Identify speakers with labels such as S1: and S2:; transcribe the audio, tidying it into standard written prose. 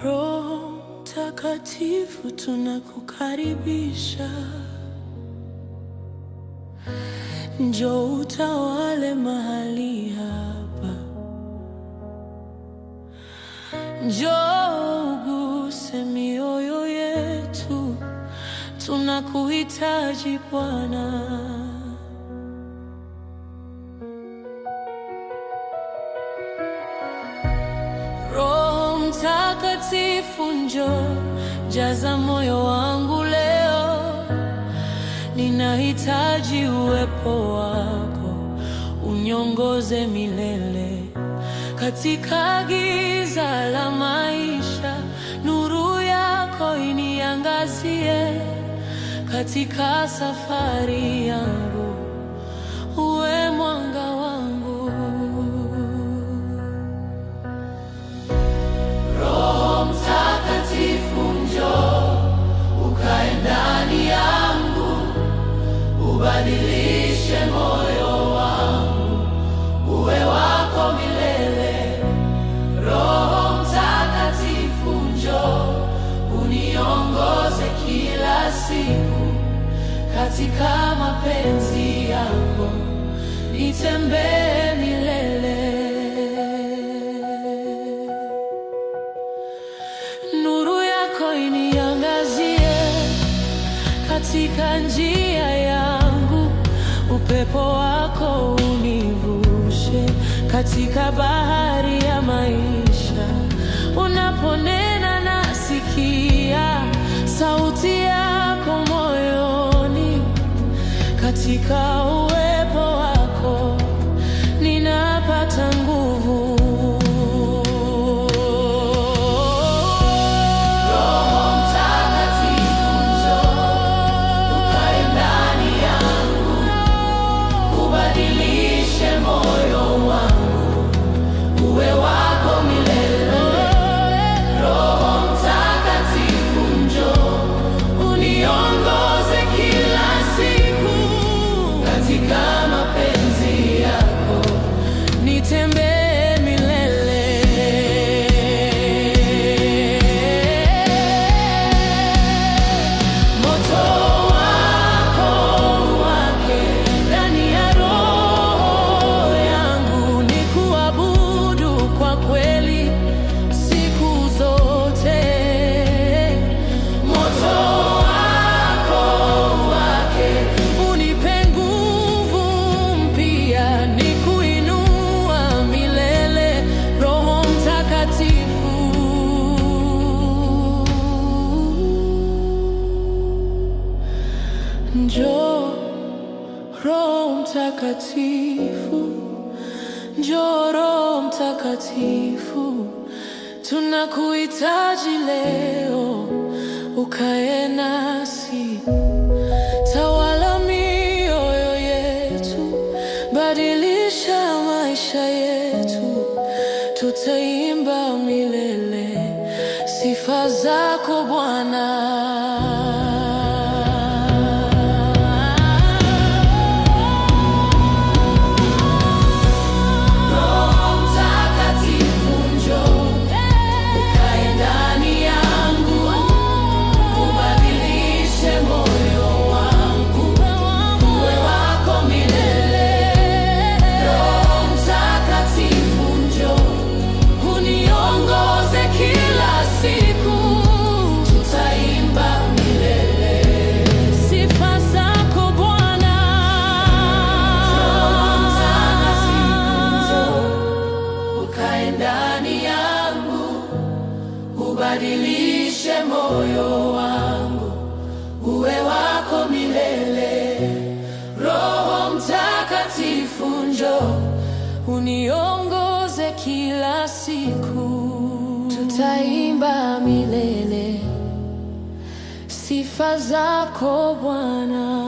S1: Roho Mtakatifu, tunakukaribisha. Njoo utawale mahali hapa. Njoo uguse mioyo yetu, tunakuhitaji Bwana. Roho Mtakatifu, njoo jaza moyo wangu leo. Ninahitaji uwepo wako, uniongoze milele. Katika giza la maisha, nuru yako iniangazie. Katika safari yangu, uwe mwanga wangu. Roho Mtakatifu, njoo ukae ndani yangu, ubadilishe moyo wangu, uwe wako milele. Roho Mtakatifu, njoo uniongoze kila siku. Katika mapenzi yako nitembee milele. Nuru yako iniangazie katika njia yangu, upepo wako univushe katika bahari ya maisha. Unaponena nasikia sauti yako moyoni. Katika uwepo wako ninapata nguvu. Roho Mtakatifu, njoo ukae ndani yangu, ubadilishe moyo wangu, uwe wako milele. Roho Mtakatifu, njoo uniongoze kila siku. Katika mapenzi yako nitembee milele. Moto wako wake ndani ya roho yangu, nikuabudu kwa kweli siku zote. Moto wako wake unipe nguvu mpya, nikuinua milele. Roho Mtakatifu, njoo. Roho Mtakatifu, njoo. Roho Mtakatifu, tunakuhitaji leo, ukae nasi. Tawala mioyo yetu, badilisha maisha yetu. Tutaimba milele sifa zako Bwana. Ubadilishe moyo wangu, uwe wako milele. Roho Mtakatifu, njoo uniongoze kila siku. Tutaimba milele sifa zako Bwana.